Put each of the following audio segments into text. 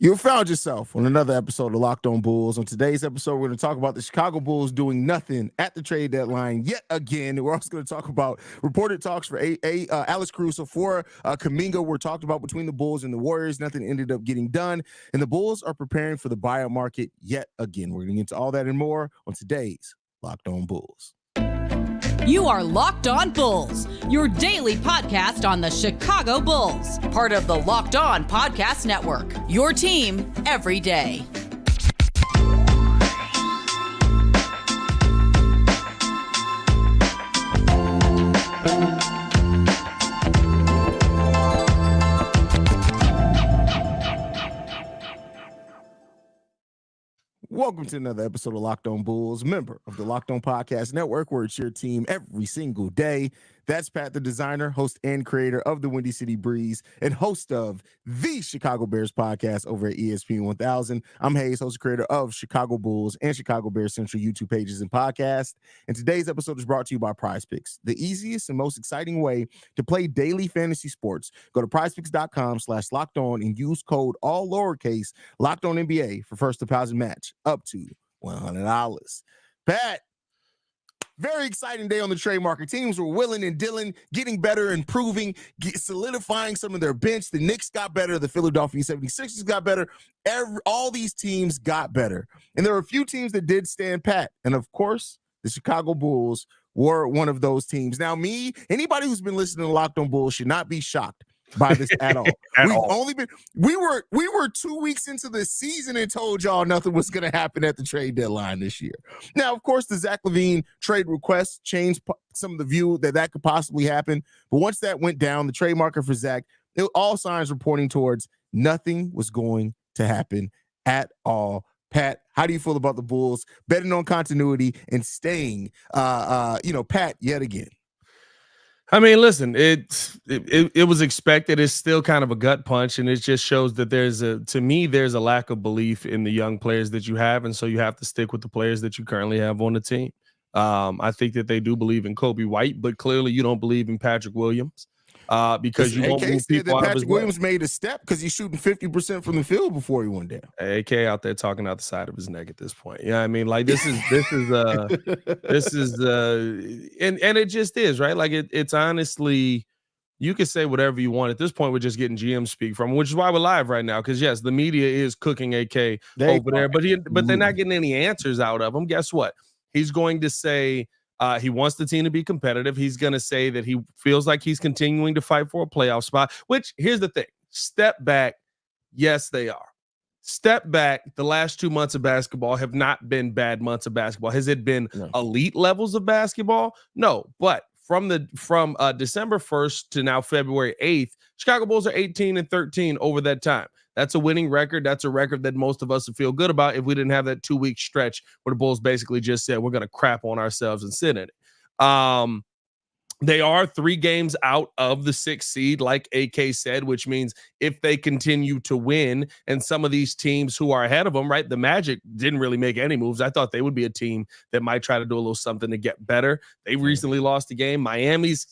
You found yourself on another episode of Locked On Bulls. On today's episode, we're going to talk about the Chicago Bulls doing nothing at the trade deadline yet again. We're also going to talk about reported talks for Alex Caruso for Kuminga. We're talking about between the Bulls and the Warriors. Nothing ended up getting done, and the Bulls are preparing for the buyout market yet again. We're going to get into all that and more on today's Locked On Bulls. You are Locked On Bulls, your daily podcast on the Chicago Bulls, part of the Locked On Podcast Network, your team every day. Welcome to another episode of Locked On Bulls, member of the Locked On Podcast Network, where it's your team every single day. That's Pat, the designer, host, and creator of the Windy City Breeze, and host of the Chicago Bears podcast over at ESPN 1000. I'm Hayes, host and creator of Chicago Bulls and Chicago Bears Central YouTube pages and podcast. And today's episode is brought to you by PrizePicks, the easiest and most exciting way to play daily fantasy sports. Go to PrizePicks.com/LockedOn and use code all lowercase LockedOnNBA for first deposit match up to $100. Pat, very exciting day on the trade market. Teams were willing and dealing, getting better, improving, solidifying some of their bench. The Knicks got better. The Philadelphia 76ers got better. All these teams got better. And there were a few teams that did stand pat. And, of course, the Chicago Bulls were one of those teams. Now, anybody who's been listening to Locked On Bulls should not be shocked by this at all. We were 2 weeks into the season and told y'all nothing was going to happen at the trade deadline this year. Now, of course, the Zach LaVine trade request changed some of the view that could possibly happen. But once that went down, the trade market for Zach, all signs were pointing towards nothing was going to happen at all. Pat, how do you feel about the Bulls betting on continuity and staying, pat yet again? I mean, listen, it was expected. It's still kind of a gut punch, and it just shows that there's a lack of belief in the young players that you have, and so you have to stick with the players that you currently have on the team. I think that they do believe in Kobe White, but clearly you don't believe in Patrick Williams because you won't move people out of his way. Patrick Williams made a step because he's shooting 50% from the field before he went down. AK out there talking out the side of his neck at this point. Yeah, I mean, like this is and it just is, right? Like it's honestly, you could say whatever you want. At this point, we're just getting GM speak from, which is why we're live right now. Because yes, the media is cooking AK over there, but they're not getting any answers out of him. Guess what? He's going to say he wants the team to be competitive. He's going to say that he feels like he's continuing to fight for a playoff spot, which here's the thing. Step back. Yes, they are. Step back. The last 2 months of basketball have not been bad months of basketball. Has it been elite levels of basketball? No, but from December 1st to now February 8th, Chicago Bulls are 18-13 over that time. That's a winning record. That's a record that most of us would feel good about if we didn't have that 2-week stretch where the Bulls basically just said, we're going to crap on ourselves and sit in it. They are 3 games out of the 6th seed, like AK said, which means if they continue to win, and some of these teams who are ahead of them, right? The Magic didn't really make any moves. I thought they would be a team that might try to do a little something to get better. They recently lost a game. Miami's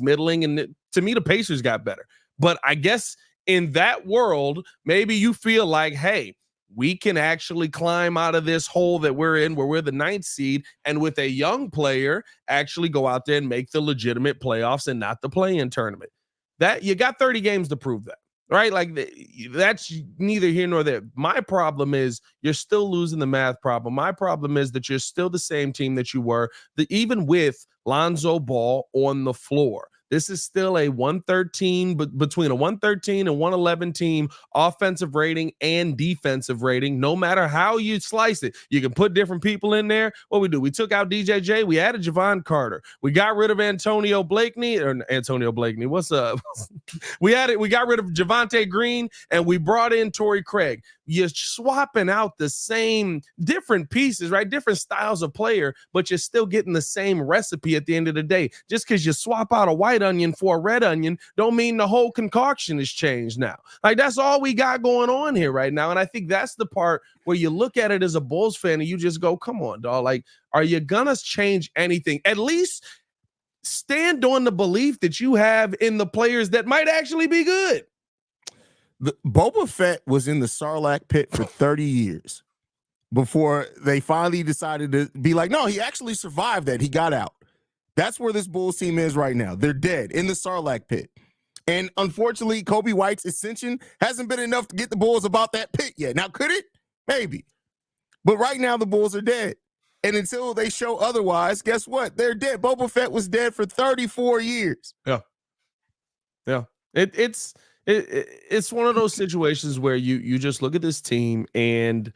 middling, and to me, the Pacers got better. But I guess in that world, maybe you feel like, hey, we can actually climb out of this hole that we're in, where we're the 9th seed, and with a young player, actually go out there and make the legitimate playoffs and not the play-in tournament. That you got 30 games to prove that, right? Like that's neither here nor there. My problem is you're still losing the math problem. My problem is that you're still the same team that you were, even with Lonzo Ball on the floor. This is still a 113, but between a 113 and 111 team offensive rating and defensive rating, no matter how you slice it. You can put different people in there. What we do, we took out DJJ. We added Javon Carter. We got rid of Antonio Blakeney. What's up? we got rid of Javonte Green, and we brought in Torrey Craig. You're swapping out the same different pieces, right? Different styles of player, but you're still getting the same recipe at the end of the day. Just because you swap out a white onion for a red onion don't mean the whole concoction has changed now. Like, that's all we got going on here right now. And I think that's the part where you look at it as a Bulls fan and you just go, come on, dog. Like, are you gonna change anything? At least stand on the belief that you have in the players that might actually be good. Boba Fett was in the Sarlacc pit for 30 years before they finally decided to be like, no, he actually survived that. He got out. That's where this Bulls team is right now. They're dead in the Sarlacc pit. And unfortunately, Kobe White's ascension hasn't been enough to get the Bulls about that pit yet. Now, could it? Maybe. But right now, the Bulls are dead. And until they show otherwise, guess what? They're dead. Boba Fett was dead for 34 years. Yeah. Yeah. It's one of those situations where you just look at this team and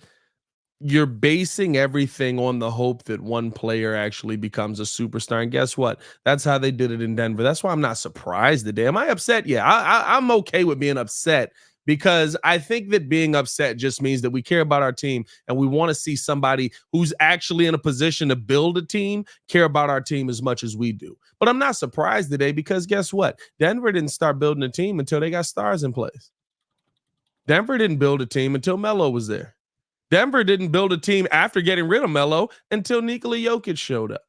you're basing everything on the hope that one player actually becomes a superstar. And guess what? That's how they did it in Denver. That's why I'm not surprised today. Am I upset? Yeah, I'm okay with being upset, because I think that being upset just means that we care about our team and we want to see somebody who's actually in a position to build a team care about our team as much as we do. But I'm not surprised today, because guess what? Denver didn't start building a team until they got stars in place. Denver didn't build a team until Melo was there. Denver didn't build a team after getting rid of Melo until Nikola Jokic showed up.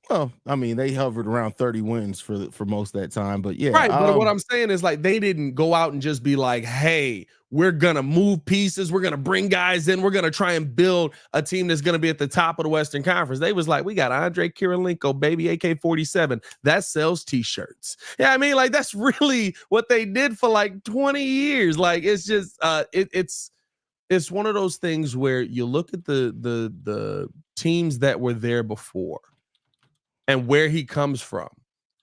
Well, I mean, they hovered around 30 wins for most of that time, but yeah. Right, but what I'm saying is, like, they didn't go out and just be like, hey, we're going to move pieces, we're going to bring guys in, we're going to try and build a team that's going to be at the top of the Western Conference. They was like, we got Andre Kirilenko, baby, AK-47. That sells T-shirts. Yeah, I mean, like, that's really what they did for like 20 years. Like, it's just, it's one of those things where you look at the teams that were there before and where he comes from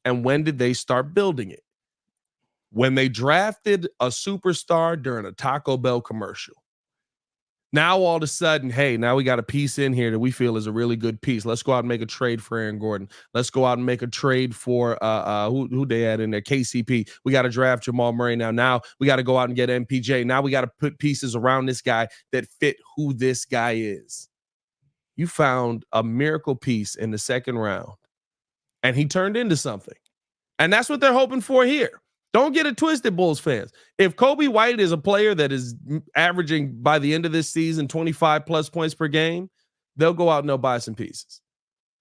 and when did they start building it? When they drafted a superstar during a Taco Bell commercial. Now all of a sudden, hey, now we got a piece in here that we feel is a really good piece. Let's go out and make a trade for Aaron Gordon. Let's go out and make a trade for who they had in there, KCP. We got to draft Jamal Murray now. Now we got to go out and get MPJ. Now we got to put pieces around this guy that fit who this guy is. You found a miracle piece in the second round, and he turned into something. And that's what they're hoping for here. Don't get it twisted, Bulls fans. If Kobe White is a player that is averaging by the end of this season 25 plus points per game, they'll go out and they'll buy some pieces.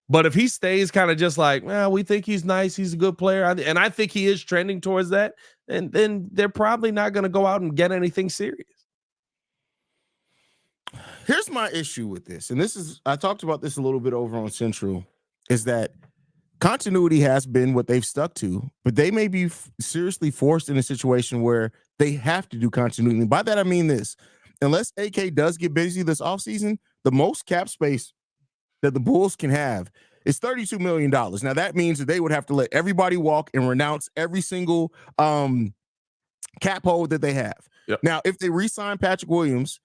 But if he stays kind of just like, well, we think he's nice, he's a good player, and I think he is trending towards that, and then they're probably not going to go out and get anything serious. Here's my issue with this, and I talked about this a little bit over on Central, is that continuity has been what they've stuck to, but they may be seriously forced in a situation where they have to do continuity. By that, I mean this. Unless AK does get busy this offseason, the most cap space that the Bulls can have is $32 million. Now, that means that they would have to let everybody walk and renounce every single cap hold that they have. Yep. Now, if they re-sign Patrick Williams,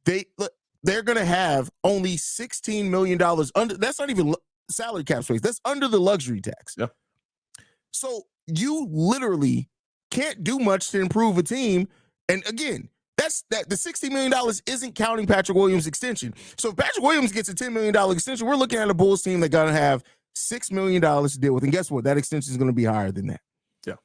they're going to have only $16 million under. That's not even salary cap space. That's under the luxury tax. Yeah. So you literally can't do much to improve a team. And again, the $60 million isn't counting Patrick Williams' extension. So if Patrick Williams gets a $10 million extension, we're looking at a Bulls team that's going to have $6 million to deal with. And guess what? That extension is going to be higher than that. Yeah.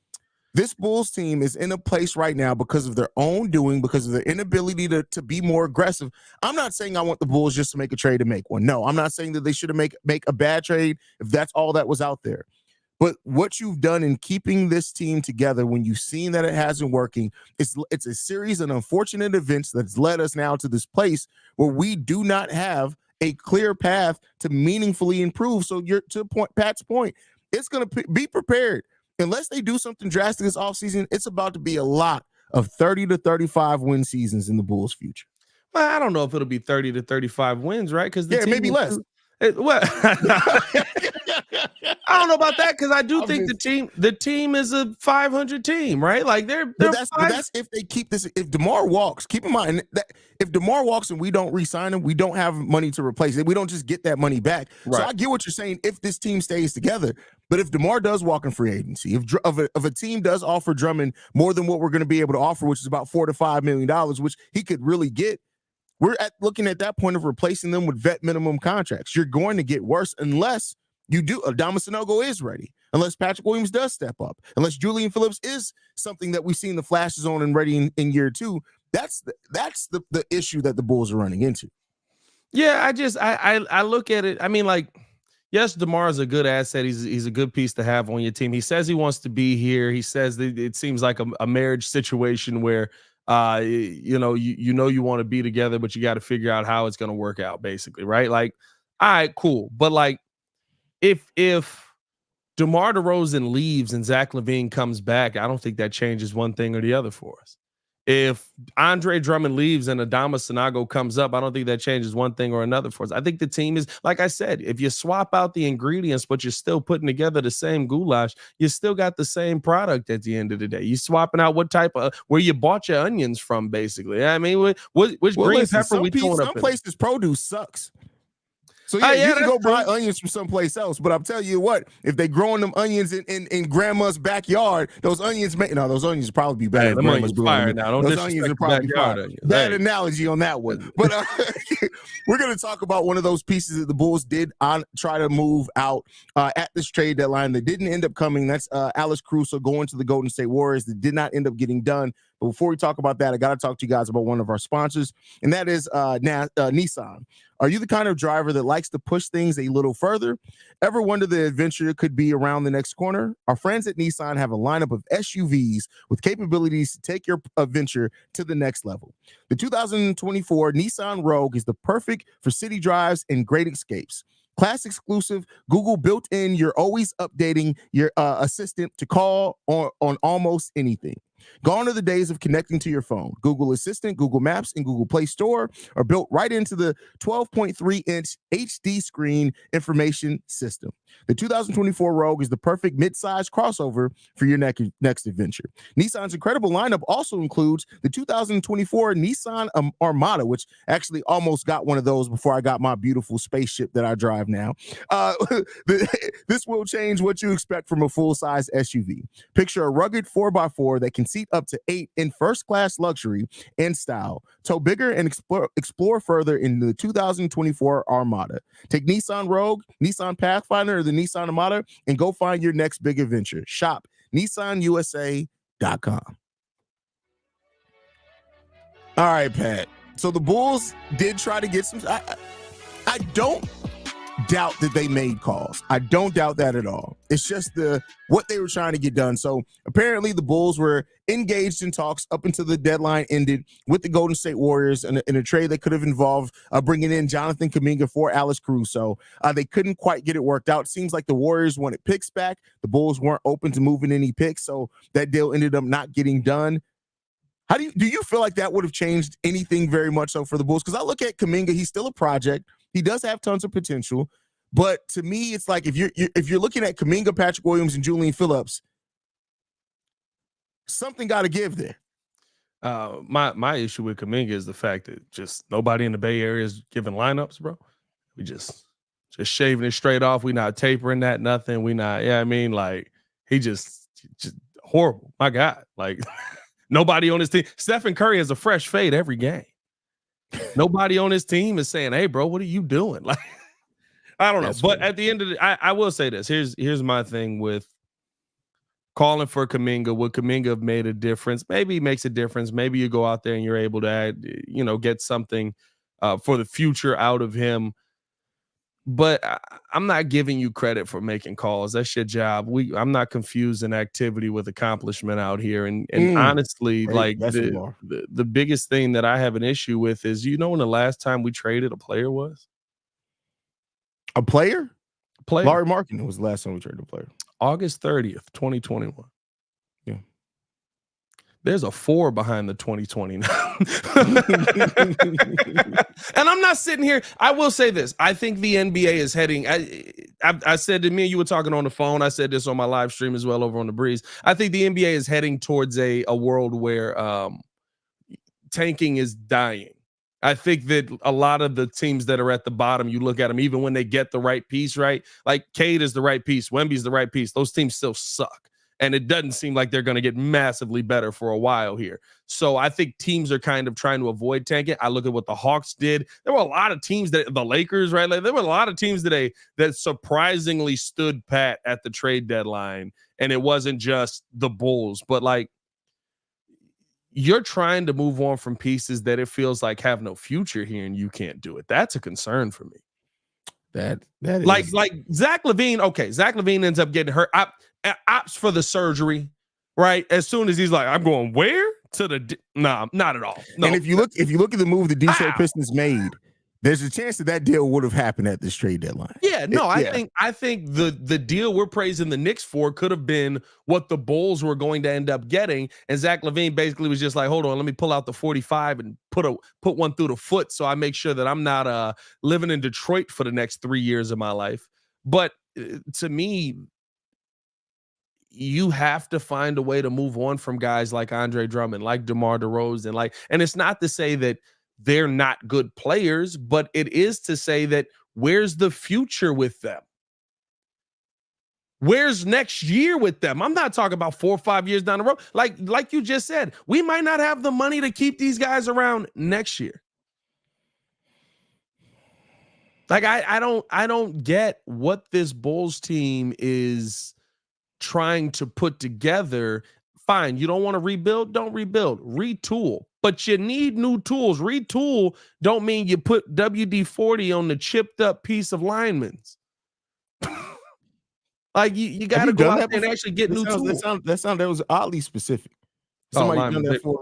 This Bulls team is in a place right now because of their own doing, because of their inability to be more aggressive. I'm not saying I want the Bulls just to make a trade to make one. No, I'm not saying that they should make a bad trade if that's all that was out there. But what you've done in keeping this team together when you've seen that it hasn't working, it's a series of unfortunate events that's led us now to this place where we do not have a clear path to meaningfully improve. So Pat's point, it's going to be prepared. Unless they do something drastic this offseason, it's about to be a lot of 30 to 35 win seasons in the Bulls' future. Well, I don't know if it'll be 30 to 35 wins, right? Because maybe less. I don't know about that, because I do think the team is a 500 team, right? Like that's if they keep this. If DeMar walks, keep in mind that if DeMar walks and we don't re-sign him, we don't have money to replace it. We don't just get that money back. Right. So I get what you're saying. If this team stays together, but if DeMar does walk in free agency, if a team does offer Drummond more than what we're going to be able to offer, which is about $4 to $5 million, which he could really get. We're looking at that point of replacing them with vet minimum contracts. You're going to get worse unless you do. Adama Sanogo is ready. Unless Patrick Williams does step up. Unless Julian Phillips is something that we've seen the flashes on and ready in year two. That's the issue that the Bulls are running into. Yeah, I look at it. I mean, like, yes, DeMar is a good asset. He's a good piece to have on your team. He says he wants to be here. He says that it seems like a marriage situation where you want to be together, but you got to figure out how it's going to work out, basically, right? Like, all right, cool. But like, if DeMar DeRozan leaves and Zach LaVine comes back, I don't think that changes one thing or the other for us. If Andre Drummond leaves and Adama Sanago comes up, I don't think that changes one thing or another for us. I think the team is, like I said, if you swap out the ingredients, but you're still putting together the same goulash, you still got the same product at the end of the day. You swapping out what type of, where you bought your onions from, basically. I mean, which green pepper we throwing up? Some places produce sucks. So you can go buy onions from someplace else, but I'm telling you what, if they growing them onions in grandma's backyard, those onions would probably be better. Hey, them onions fire now. Those onions are probably fire. Bad analogy on that one. But we're going to talk about one of those pieces that the Bulls did try to move out at this trade deadline that didn't end up coming. That's Alex Caruso going to the Golden State Warriors that did not end up getting done. But before we talk about that, I got to talk to you guys about one of our sponsors, and that is Nissan. Are you the kind of driver that likes to push things a little further? Ever wonder the adventure could be around the next corner? Our friends at Nissan have a lineup of SUVs with capabilities to take your adventure to the next level. The 2024 Nissan Rogue is the perfect for city drives and great escapes. Class exclusive, Google built in, you're always updating your assistant to call on almost anything. Gone are the days of connecting to your phone. Google Assistant, Google Maps, and Google Play Store are built right into the 12.3-inch HD screen information system. The 2024 Rogue is the perfect mid-size crossover for your next adventure. Nissan's incredible lineup also includes the 2024 Nissan Armada, which actually almost got one of those before I got my beautiful spaceship that I drive now. This will change what you expect from a full-size SUV. Picture a rugged 4x4 that can seat up to 8 in first-class luxury and style. Tow bigger and explore further in the 2024 Armada. Take Nissan Rogue, Nissan Pathfinder, or the Nissan Armada and go find your next big adventure. Shop NissanUSA.com. All right, Pat. So the Bulls did try to get some. I don't doubt that they made calls. I don't doubt that at all. It's just what they were trying to get done. So apparently the Bulls were engaged in talks up until the deadline ended with the Golden State Warriors in a trade that could have involved bringing in Jonathan Kuminga for Alex Caruso. They couldn't quite get it worked out. It seems like the Warriors wanted picks back. The Bulls weren't open to moving any picks, so that deal ended up not getting done. How do you feel like that would have changed anything very much so for the Bulls? Because I look at Kuminga, he's still a project. He does have tons of potential, but to me, it's like if you're looking at Kuminga, Patrick Williams, and Julian Phillips, something got to give there. My issue with Kuminga is the fact that just nobody in the Bay Area is giving lineups, bro. We just shaving it straight off. We not tapering that, nothing. We not, like he just horrible. My God, like nobody on his team. Stephen Curry has a fresh fade every game. Nobody on his team is saying, "Hey, bro, what are you doing?" Like, I don't know. But at the end of I will say this. Here's my thing with calling for Kuminga. Would Kuminga have made a difference? Maybe he makes a difference. Maybe you go out there and you're able to get something for the future out of him. But I'm not giving you credit for making calls. That's your job. I'm not confusing activity with accomplishment out here. And honestly, like the biggest thing that I have an issue with is, when the last time we traded a player was? A player? Player. Larry Markin was the last time we traded a player. August 30th, 2021. Yeah. There's a 4 behind the 2020 now. And I'm not sitting here. I will say this. I think the NBA is heading. I said to me and you were talking on the phone. I said this on my live stream as well over on the Breeze. I think the NBA is heading towards a world where tanking is dying. I think that a lot of the teams that are at the bottom, you look at them, even when they get the right piece, right? Like Cade is the right piece. Wemby's the right piece. Those teams still suck. And it doesn't seem like they're going to get massively better for a while here. So I think teams are kind of trying to avoid tanking. I look at what the Hawks did. There were a lot of teams the Lakers, right? Like, there were a lot of teams today that surprisingly stood pat at the trade deadline. And it wasn't just the Bulls, but like, you're trying to move on from pieces that it feels like have no future here and you can't do it. That's a concern for me. That is like Zach LaVine. Okay, Zach LaVine ends up getting hurt. Opts for the surgery, right? As soon as he's like, I'm going where to the nah, not at all. No. And if you look at the move the Detroit Pistons made, there's a chance that deal would have happened at this trade deadline. Yeah, no, I think the deal we're praising the Knicks for could have been what the Bulls were going to end up getting, and Zach LaVine basically was just like, hold on, let me pull out the 45 and put one through the foot, so I make sure that I'm not living in Detroit for the next 3 years of my life. But to me, you have to find a way to move on from guys like Andre Drummond, like DeMar DeRozan, and it's not to say that they're not good players, but it is to say that where's the future with them? Where's next year with them? I'm not talking about 4 or 5 years down the road. Like you just said, we might not have the money to keep these guys around next year. Like I don't get what this Bulls team is trying to put together. Fine, you don't want to rebuild? Don't rebuild. Retool. But you need new tools. Retool don't mean you put WD-40 on the chipped up piece of linemen's. Like you got to go out there and actually get new tools. That was oddly specific. Somebody done that for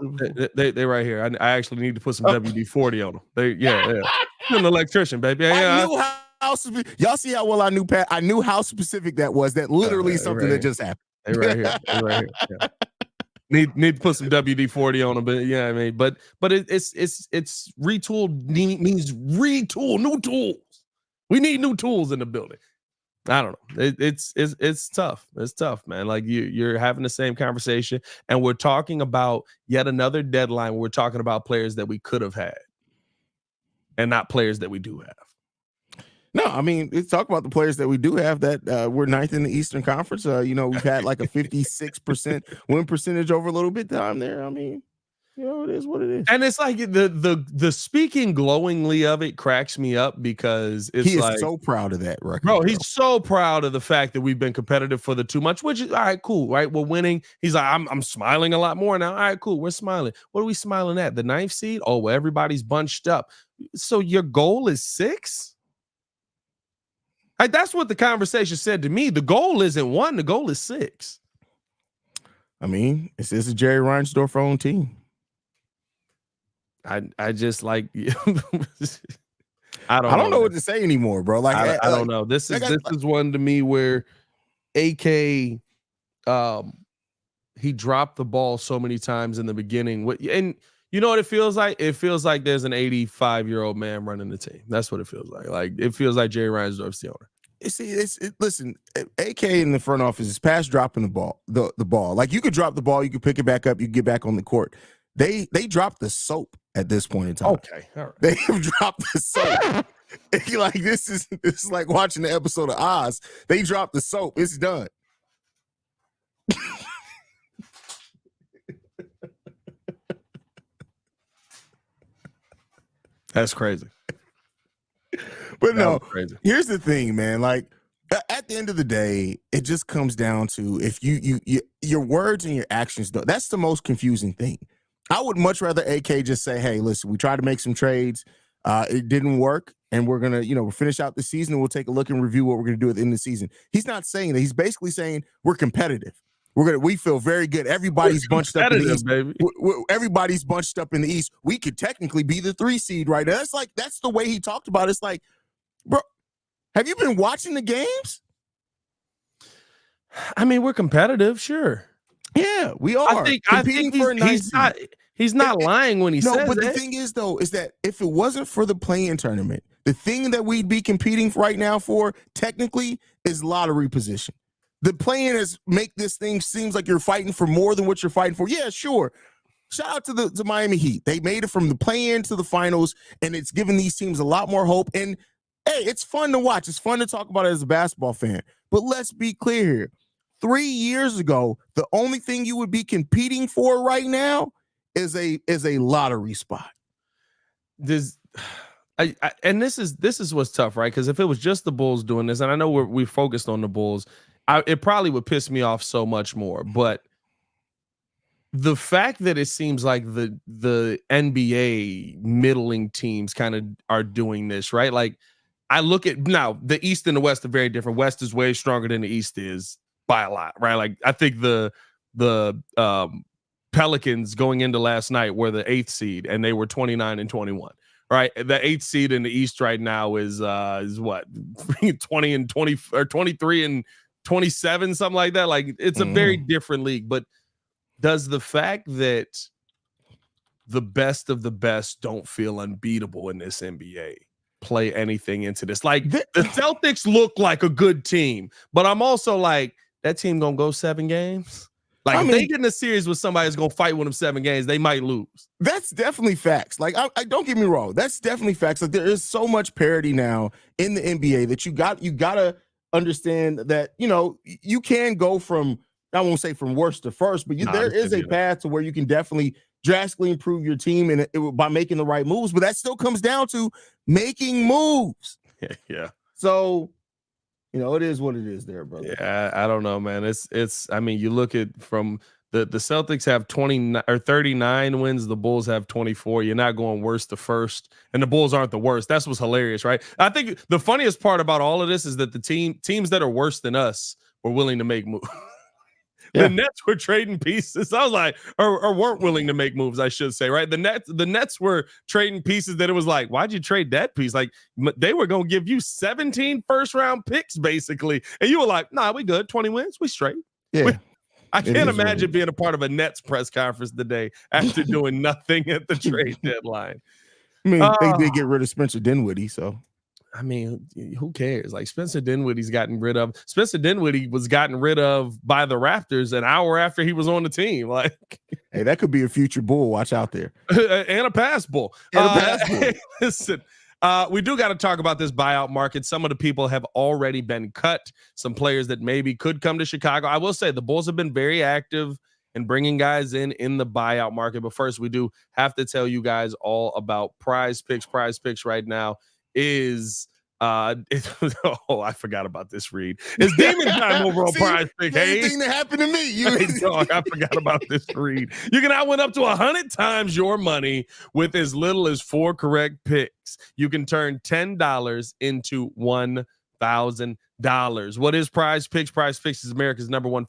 they right here. I actually need to put some WD-40 on them. Yeah. I'm an electrician, baby. I knew how specific. Y'all see how well I knew Pat. I knew how specific that was. That literally something that just happened. They right here. Yeah. Need to put some WD-40 on them, but yeah, I mean, but it's retool means retool, new tools. We need new tools in the building. I don't know. It's tough. It's tough, man. Like you're having the same conversation, and we're talking about yet another deadline where we're talking about players that we could have had, and not players that we do have. No, I mean, let's talk about the players that we do have that we're ninth in the Eastern Conference. We've had like a 56% win percentage over a little bit time there. I mean, it is what it is. And it's like the speaking glowingly of it cracks me up because he is so proud of that record. Bro, he's so proud of the fact that we've been competitive for the too much, which is all right, cool, right? We're winning. He's like, I'm smiling a lot more now. All right, cool. We're smiling. What are we smiling at? The 9th seed? Oh, well, everybody's bunched up. So your goal is 6? Like, that's what the conversation said to me. The goal isn't 1, the goal is 6. I mean, it's a Jerry Reinsdorf own team. I just like I don't know what to say anymore, bro. Like I don't know. This is one to me where AK he dropped the ball so many times in the beginning. And you know what it feels like? It feels like there's an 85-year-old man running the team. That's what it feels like. Like it feels like Jerry Reinsdorf's the owner. Listen, AK in the front office is past dropping the ball. The ball. Like you could drop the ball, you could pick it back up, you get back on the court. They dropped the soap at this point in time. Okay, all right. They have dropped the soap. Like this is like watching the episode of Oz. They dropped the soap. It's done. That's crazy. But no, here's the thing, man. Like at the end of the day, it just comes down to if you your words and your actions don't. That's the most confusing thing. I would much rather AK just say, hey, listen, we tried to make some trades. It didn't work. And we're going to, we'll finish out the season and we'll take a look and review what we're going to do at the end of the season. He's not saying that. He's basically saying we're competitive. We feel very good. Everybody's bunched up in the East. Baby. Everybody's bunched up in the East. We could technically be the 3 seed right now. That's the way he talked about it. It's like, bro, have you been watching the games? I mean, we're competitive, sure. Yeah, we are. I think he's not lying when he says that. No, but the thing is, though, is that if it wasn't for the play-in tournament, the thing that we'd be competing right now for, technically, is lottery position. The play-in is make this thing seems like you're fighting for more than what you're fighting for. Yeah, sure. Shout out to the Miami Heat. They made it from the play-in to the finals, and it's given these teams a lot more hope. And, hey, it's fun to watch. It's fun to talk about it as a basketball fan. But let's be clear here. 3 years ago, the only thing you would be competing for right now is a lottery spot. This is what's tough, right? Because if it was just the Bulls doing this, and I know we focused on the Bulls, it probably would piss me off so much more. But the fact that it seems like the NBA middling teams kind of are doing this, right? Like I look at now the East and the West are very different. West is way stronger than the East is by a lot, right? Like I think the Pelicans going into last night were the 8th seed and they were 29-21. Right, the 8th seed in the East right now is what 20 and 20 or 23 and 27, something like that. Like it's a very different league. But does the fact that the best of the best don't feel unbeatable in this NBA play anything into this? Like the Celtics look like a good team, but I'm also like, that team gonna go 7 games. Like, if they get in a series with somebody that's going to fight with them 7 games, they might lose. That's definitely facts. Like, I don't get me wrong. That's definitely facts. Like, there is so much parity now in the NBA that you got to understand that, you can go from, I won't say from worst to first, but there is a path to where you can definitely drastically improve your team and by making the right moves. But that still comes down to making moves. Yeah. So, it is what it is there, brother. Yeah, I don't know, man. It's. I mean, you look at from the Celtics have 29 or 39 wins. The Bulls have 24. You're not going worst to first, and the Bulls aren't the worst. That's what's hilarious, right? I think the funniest part about all of this is that the teams that are worse than us were willing to make moves. The Nets were trading pieces. I was like, or weren't willing to make moves, I should say, right? The Nets were trading pieces that it was like, why'd you trade that piece? Like they were going to give you 17 first-round picks, basically. And you were like, nah, we good. 20 wins. We straight. Yeah. I can't imagine being a part of a Nets press conference today after doing nothing at the trade deadline. I mean, they did get rid of Spencer Dinwiddie, so. I mean, who cares? Like Spencer Dinwiddie's gotten rid of. Spencer Dinwiddie was gotten rid of by the Raptors an hour after he was on the team. Like, hey, that could be a future Bull. Watch out there. And a pass Bull. Listen, we do got to talk about this buyout market. Some of the people have already been cut. Some players that maybe could come to Chicago. I will say the Bulls have been very active in bringing guys in the buyout market. But first, we do have to tell you guys all about PrizePicks. PrizePicks right now is I forgot about this read. It's demon time over on PrizePicks. Hey, thing that happened to me. Dog, I forgot about this read. You can now win up to 100 times your money with as little as 4 correct picks. You can turn $10 into $1,000. What is PrizePicks? PrizePicks is America's #1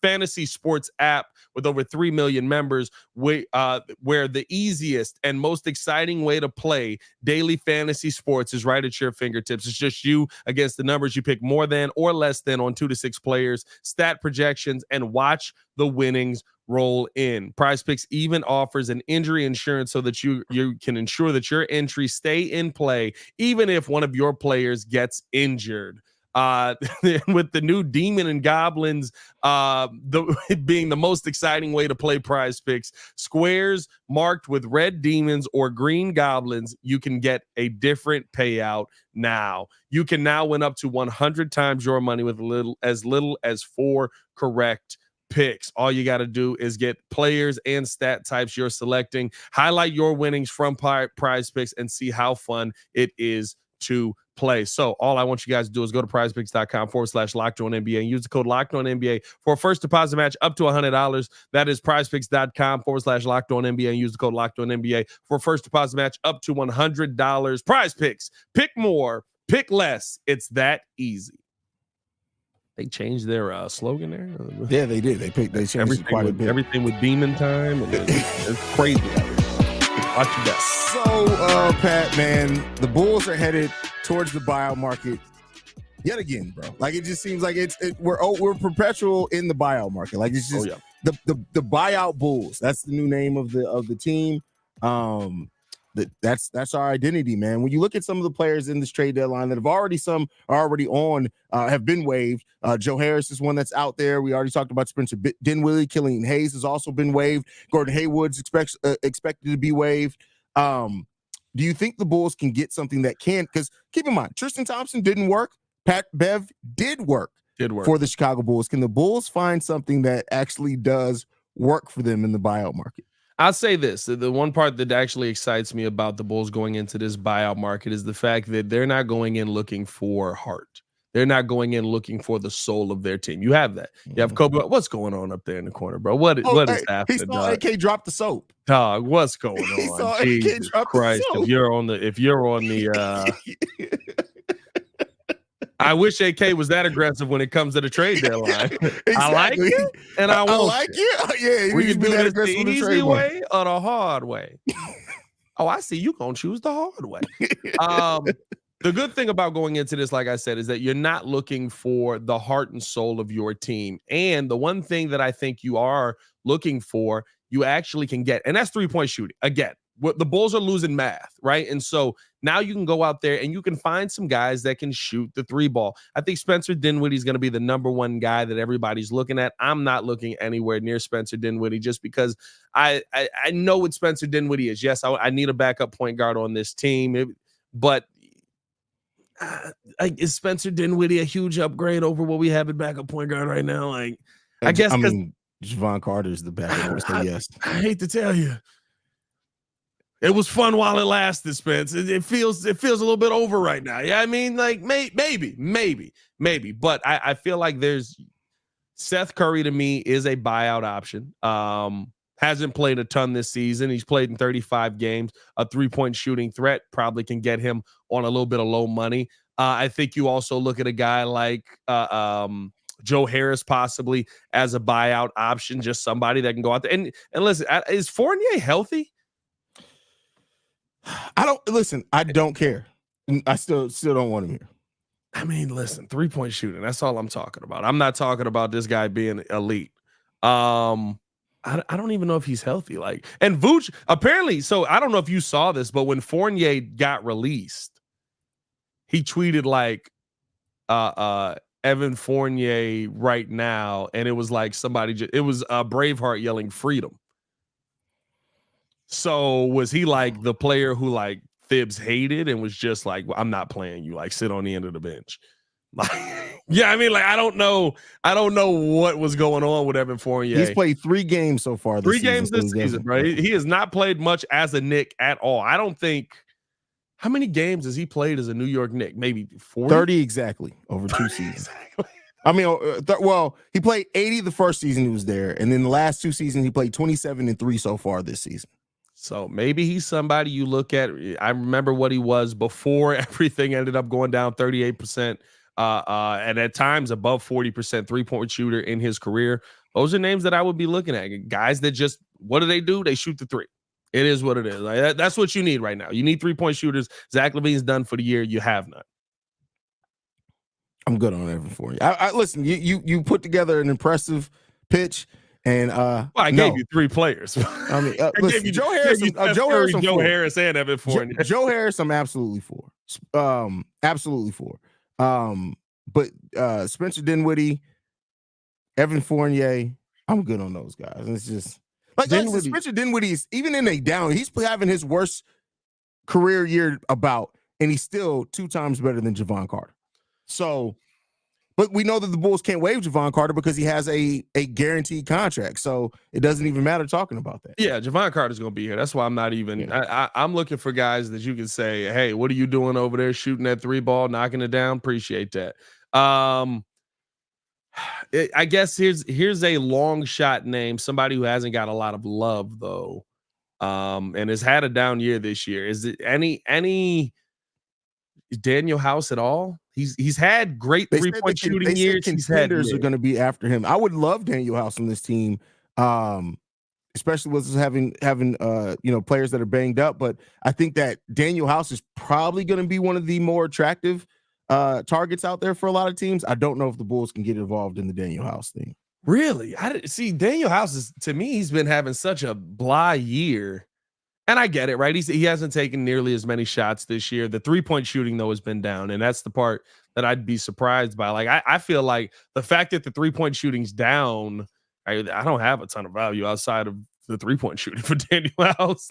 fantasy sports app with over 3 million members, where the easiest and most exciting way to play daily fantasy sports is right at your fingertips. It's just you against the numbers. You pick more than or less than on 2 to 6 players, stat projections, and watch the winnings roll in. PrizePicks even offers an injury insurance so that you can ensure that your entries stay in play even if one of your players gets injured. With the new Demon and Goblins being the most exciting way to play PrizePicks, squares marked with red demons or green goblins, you can get a different payout now. You can now win up to 100 times your money with as little as 4 correct picks. All you got to do is get players and stat types you're selecting, highlight your winnings from PrizePicks, and see how fun it is to play. So all I want you guys to do is go to prizepicks.com/LockedOnNBA and use the code LockedOnNBA for a first deposit match up to $100. That is prizepicks.com/LockedOnNBA and use the code LockedOnNBA for a first deposit match up to $100. PrizePicks. Pick more, pick less. It's that easy. They changed their slogan there. Yeah, they did. They changed everything quite a bit. Everything with demon time. And it's crazy. Watch you guys. So, Pat, man, the Bulls are headed towards the buyout market yet again, bro. Like, it just seems like we're perpetual in the buyout market. Like, it's just the buyout Bulls. That's the new name of the team. That's our identity, man. When you look at some of the players in this trade deadline that have already have been waived. Joe Harris is one that's out there. We already talked about Spencer Dinwiddie. Killian Hayes has also been waived. Gordon Hayward's expected to be waived. Do you think the Bulls can get something that can? Because keep in mind, Tristan Thompson didn't work. Pat Bev did work for the Chicago Bulls. Can the Bulls find something that actually does work for them in the buyout market? I'll say this. The one part that actually excites me about the Bulls going into this buyout market is the fact that they're not going in looking for heart. They're not going in looking for the soul of their team. You have that. You have Kobe. What's going on up there in the corner, bro? What is happening? He saw AK drop the soap. Dog, what's going on? Jesus Christ. If you're on the I wish AK was that aggressive when it comes to the trade deadline. Exactly. I like it, and I won't. like it. Yeah, we can do that this aggressive the easy way or the hard way. Oh, I see. You gonna choose the hard way. The good thing about going into this, like I said, is that you're not looking for the heart and soul of your team. And the one thing that I think you are looking for, you actually can get, and that's 3-point shooting. Again, the Bulls are losing math, right? And so now you can go out there and you can find some guys that can shoot the 3 ball. I think Spencer Dinwiddie is going to be the number one guy that everybody's looking at. I'm not looking anywhere near Spencer Dinwiddie just because I know what Spencer Dinwiddie is. Yes, I need a backup point guard on this team, but is Spencer Dinwiddie a huge upgrade over what we have at backup point guard right now? Like, I guess Javon Carter is the backup. So yes, I hate to tell you. It was fun while it lasted, Spence. It feels a little bit over right now. Yeah, I mean, like maybe. But I feel like there's Seth Curry to me is a buyout option. Hasn't played a ton this season. He's played in 35 games. A 3-point shooting threat probably can get him on a little bit of low money. I think you also look at a guy like Joe Harris possibly as a buyout option, just somebody that can go out there. And listen, is Fournier healthy? I don't care. I still don't want him here. I mean, listen, 3-point shooting. That's all I'm talking about. I'm not talking about this guy being elite. I don't even know if he's healthy. And Vooch apparently. So I don't know if you saw this, but when Fournier got released, he tweeted Evan Fournier right now, and it was like it was Braveheart yelling freedom. So was he like the player who Thibs hated and was just like, well, I'm not playing you, sit on the end of the bench? Yeah, I mean, I don't know what was going on with Evan Fournier. He's played 3 games so far. 3 games this season, right? He has not played much as a Knick at all. I don't think. How many games has he played as a New York Knick? Maybe 40? 30 exactly over 2 seasons. Exactly. I mean, he played 80 the first season he was there, and then the last 2 seasons he played 27 and 3 so far this season. So maybe he's somebody you look at. I remember what he was before everything ended up going down 38%, and at times above 40% 3-point shooter in his career. Those are names that I would be looking at. Guys that just, what do? They shoot the 3. It is what it is. That's what you need right now. You need 3-point shooters. Zach LaVine's done for the year. You have none. I'm good on Evan Fournier. I listen. You put together an impressive pitch. And I gave you 3 players. I mean, listen, Joe Harris, Joe Harris, and Evan Fournier. Joe Harris, I'm absolutely for. Absolutely for. But Spencer Dinwiddie, Evan Fournier, I'm good on those guys. And it's just Spencer Dinwiddie is, even in a down, he's having his worst career year and he's still 2 times better than Javon Carter. So. But we know that the Bulls can't waive Javon Carter because he has a guaranteed contract. So it doesn't even matter talking about that. Yeah, Javon Carter's going to be here. That's why I'm not even – I'm looking for guys that you can say, hey, what are you doing over there shooting that 3 ball, knocking it down? Appreciate that. I guess here's a long shot name, somebody who hasn't got a lot of love, though, and has had a down year this year. Is it any Daniel House at all? He's had great 3-point shooting years. Contenders are going to be after him. I would love Daniel House on this team, especially with us having players that are banged up. But I think that Daniel House is probably going to be one of the more attractive targets out there for a lot of teams. I don't know if the Bulls can get involved in the Daniel House thing. Really? Daniel House is, to me, he's been having such a blah year. And I get it, right? He hasn't taken nearly as many shots this year. The 3-point shooting, though, has been down. And that's the part that I'd be surprised by. I feel like the fact that the 3-point shooting's down, I don't have a ton of value outside of the 3-point shooting for Daniel House.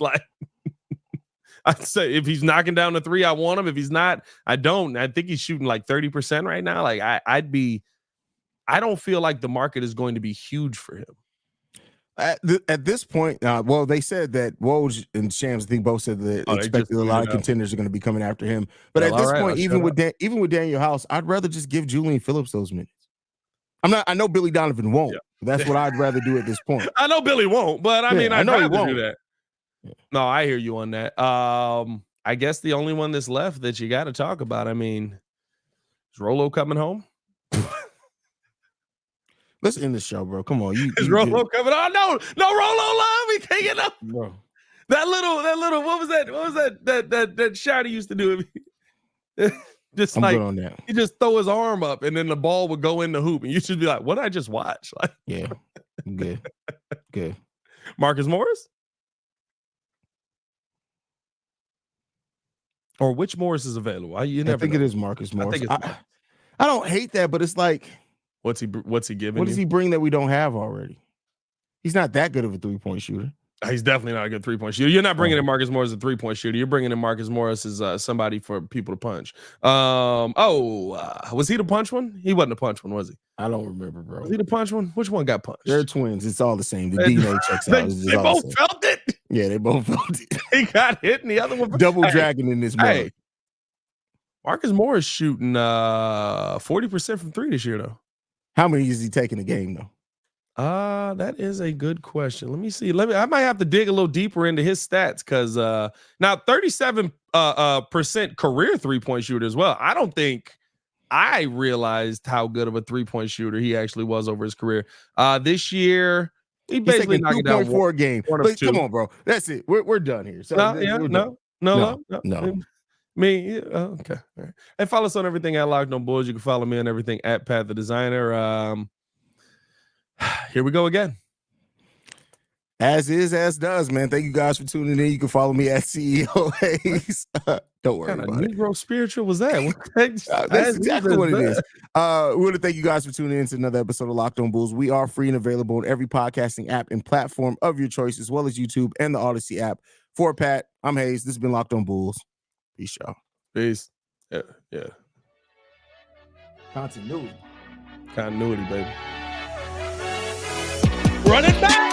I'd say if he's knocking down the 3, I want him. If he's not, I don't. I think he's shooting 30% right now. I don't feel like the market is going to be huge for him. At this point, they said that Woj and Shams, I think both said that expected a lot of contenders are going to be coming after him. But at this point, even with Daniel House, I'd rather just give Julian Phillips those minutes. I know Billy Donovan won't. Yeah. That's what I'd rather do at this point. I know Billy won't, but I mean, I'd rather do that. Yeah. No, I hear you on that. I guess the only one that's left that you got to talk about, I mean, Is Rolo coming home? Let's end the show, bro. Come on. Is Rolo coming on? No, Rolo love. He can't get up. Bro. That little, what was that shot he used to do? Just I'm like, good on that. he just throw his arm up and then the ball would go in the hoop. And you should be like, what did I just watch? Like, yeah. Good. Good. Marcus Morris? Or which Morris is available? I think it is Marcus Morris. I don't hate that, but it's like, what's he giving? What does he bring that we don't have already? He's not that good of a 3-point shooter. He's definitely not a good 3-point shooter. You're not bringing in Marcus Morris as a 3-point shooter. You're bringing in Marcus Morris as somebody for people to punch. Was he the punch one? He wasn't the punch one, was he? I don't remember, bro. Was he the punch one? Which one got punched? They're twins. It's all the same. The DNA checks out. They both felt it. Yeah, they both felt it. He got hit, and the other one double dragon in this mode. Marcus Morris shooting 40% from 3 this year, though. How many is he taking a game, though? That is a good question. Let me see. I might have to dig a little deeper into his stats because now 37% career 3-point shooter as well. I don't think I realized how good of a 3-point shooter he actually was over his career. This year, he basically knocked it down 2.4 game. Come on, bro. That's it. We're done here. So no. Me, okay. All right. And follow us on everything at Locked On Bulls. You can follow me on everything at Pat the Designer. Here we go again. As is, as does, man. Thank you guys for tuning in. You can follow me at CEO Hayes. Don't worry about it. Negro spiritual was that? That's exactly what it is. We want to thank you guys for tuning in to another episode of Locked On Bulls. We are free and available on every podcasting app and platform of your choice, as well as YouTube and the Odyssey app. For Pat, I'm Hayes. This has been Locked On Bulls. Peace, y'all. Peace. Yeah. Continuity, baby. Run it back.